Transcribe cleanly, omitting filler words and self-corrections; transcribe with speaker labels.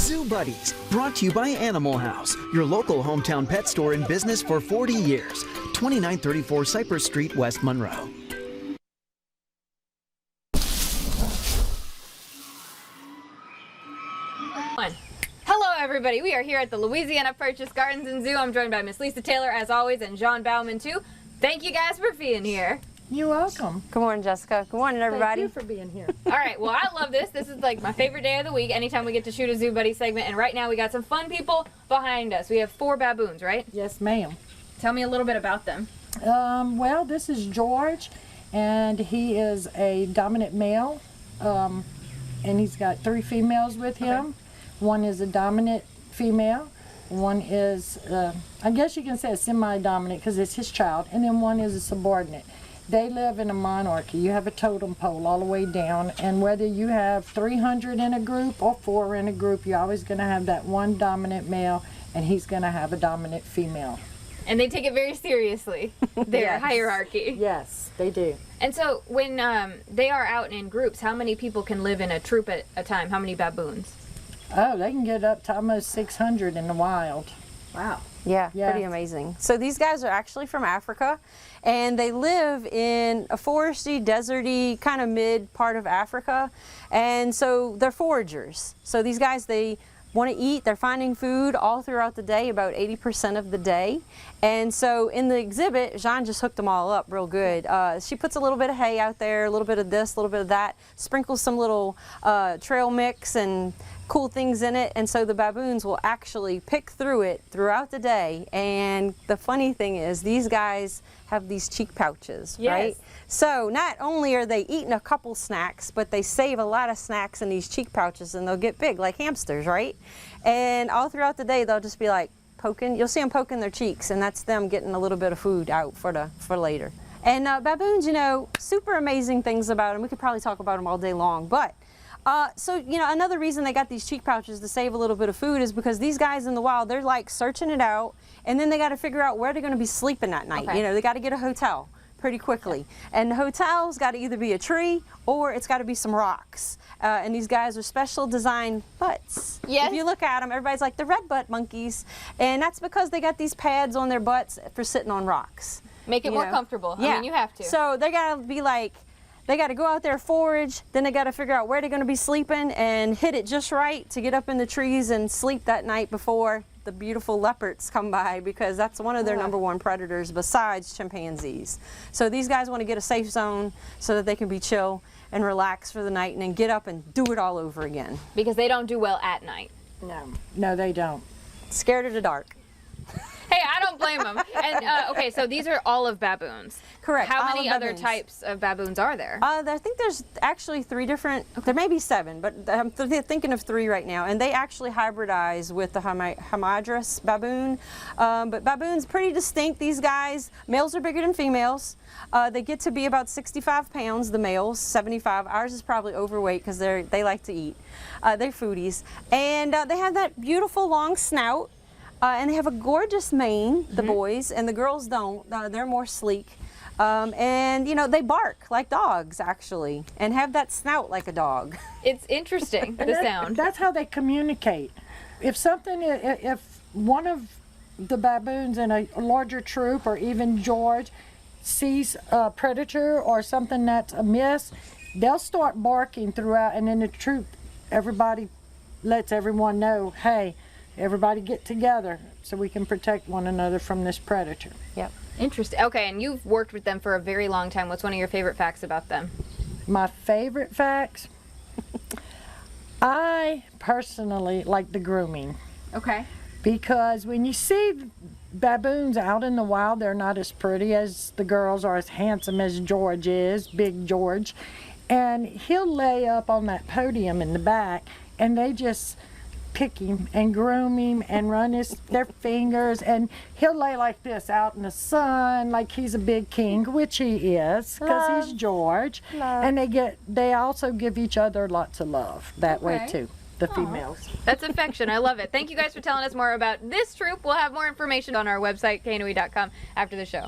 Speaker 1: Zoo Buddies, brought to you by Animal House, your local hometown pet store in business for 40 years. 2934 Cypress Street, West Monroe.
Speaker 2: Hello everybody, we are here at the Louisiana Purchase Gardens and Zoo. I'm joined by Miss Lisa Taylor as always and John Bauman too. Thank you guys for being here.
Speaker 3: You're welcome.
Speaker 4: Good morning, Jessica. Good morning, everybody.
Speaker 3: Thank you for being here.
Speaker 2: Alright, well I love this. This is like my favorite day of the week anytime we get to shoot a Zoo Buddy segment, and right now we got some fun people behind us. We have 4 baboons, right?
Speaker 3: Yes, ma'am.
Speaker 2: Tell me a little bit about them.
Speaker 3: Well, this is George, and he is a dominant male, and he's got 3 females with him.
Speaker 2: Okay.
Speaker 3: One is a dominant female, one is, I guess you can say a semi-dominant because it's his child, and then one is a subordinate. They live in a monarchy. You have a totem pole all the way down, and whether you have 300 in a group or 4 in a group, you're always going to have that one dominant male, and he's going to have a dominant female.
Speaker 2: And they take it very seriously, their
Speaker 3: Yes.
Speaker 2: hierarchy.
Speaker 3: Yes, they do.
Speaker 2: And so when they are out in groups, how many people can live in a troop at a time? How many baboons?
Speaker 3: Oh, they can get up to almost 600 in the wild.
Speaker 2: Wow.
Speaker 4: Yeah,
Speaker 3: Yeah.
Speaker 4: pretty amazing. So these guys are actually from Africa, and they live in a foresty, deserty, kind of mid part of Africa, and so they're foragers. So these guys, they want to eat, they're finding food all throughout the day, about 80% of the day. And so in the exhibit, Jean just hooked them all up real good. She puts a little bit of hay out there, a little bit of this, a little bit of that, sprinkles some little trail mix and cool things in it, and so the baboons will actually pick through it throughout the day. And the funny thing is, these guys have these cheek pouches,
Speaker 2: Yes.
Speaker 4: right? So not only are they eating a couple snacks, but they save a lot of snacks in these cheek pouches, and they'll get big like hamsters, right? And all throughout the day, they'll just be like poking. You'll see them poking their cheeks, and that's them getting a little bit of food out for later. And baboons, you know, super amazing things about them. We could probably talk about them all day long, but so, you know, another reason they got these cheek pouches to save a little bit of food is because these guys in the wild, they're like searching it out, and then they got to figure out where they're going to be sleeping that night.
Speaker 2: Okay.
Speaker 4: You know, they got to get a hotel pretty quickly. And the hotel's got to either be a tree or it's got to be some rocks. And these guys are special design butts.
Speaker 2: Yes.
Speaker 4: If you look at them, everybody's like the red butt monkeys, and that's because they got these pads on their butts for sitting on rocks.
Speaker 2: Make it
Speaker 4: You
Speaker 2: more
Speaker 4: know?
Speaker 2: comfortable.
Speaker 4: Yeah.
Speaker 2: I mean, you have to.
Speaker 4: So they got to be like, they got to go out there forage, then they got to figure out where they're going to be sleeping and hit it just right to get up in the trees and sleep that night before the beautiful leopards come by, because that's one of their #1 predators besides chimpanzees. So these guys want to get a safe zone so that they can be chill and relax for the night and then get up and do it all over again.
Speaker 2: Because they don't do well at night.
Speaker 3: No, they don't.
Speaker 4: Scared of the dark.
Speaker 2: Hey, I don't blame them. And okay, so these are olive baboons.
Speaker 4: Correct.
Speaker 2: How
Speaker 4: olive
Speaker 2: many other
Speaker 4: baboons.
Speaker 2: types of baboons are there?
Speaker 4: I think there's actually 3 different, there may be 7, but I'm thinking of 3 right now, and they actually hybridize with the hamadryas baboon. But baboons, pretty distinct, these guys. Males are bigger than females. They get to be about 65 pounds, the males, 75. Ours is probably overweight because they like to eat. They're foodies. And they have that beautiful long snout, and they have a gorgeous mane, the boys, and the girls don't. They're more sleek. And you know, they bark like dogs actually, and have that snout like a dog.
Speaker 2: It's interesting, the sound.
Speaker 3: That's how they communicate. If one of the baboons in a larger troop, or even George, sees a predator or something that's amiss, they'll start barking throughout, and in the troop, everybody lets everyone know, hey, everybody get together so we can protect one another from this predator.
Speaker 4: Yep.
Speaker 2: Interesting. Okay, and you've worked with them for a very long time. What's one of your favorite facts about them?
Speaker 3: My favorite facts? I personally like the grooming,
Speaker 2: Okay.
Speaker 3: because when you see baboons out in the wild, they're not as pretty as the girls or as handsome as George is, Big George. And he'll lay up on that podium in the back, and they just pick him and groom him and run their fingers, and he'll lay like this out in the sun like he's a big king, which he is, because he's George. And they also give each other lots of love that way too, the females.
Speaker 2: That's affection. I love it. Thank you guys for telling us more about this troop. We'll have more information on our website, knoe.com, after the show.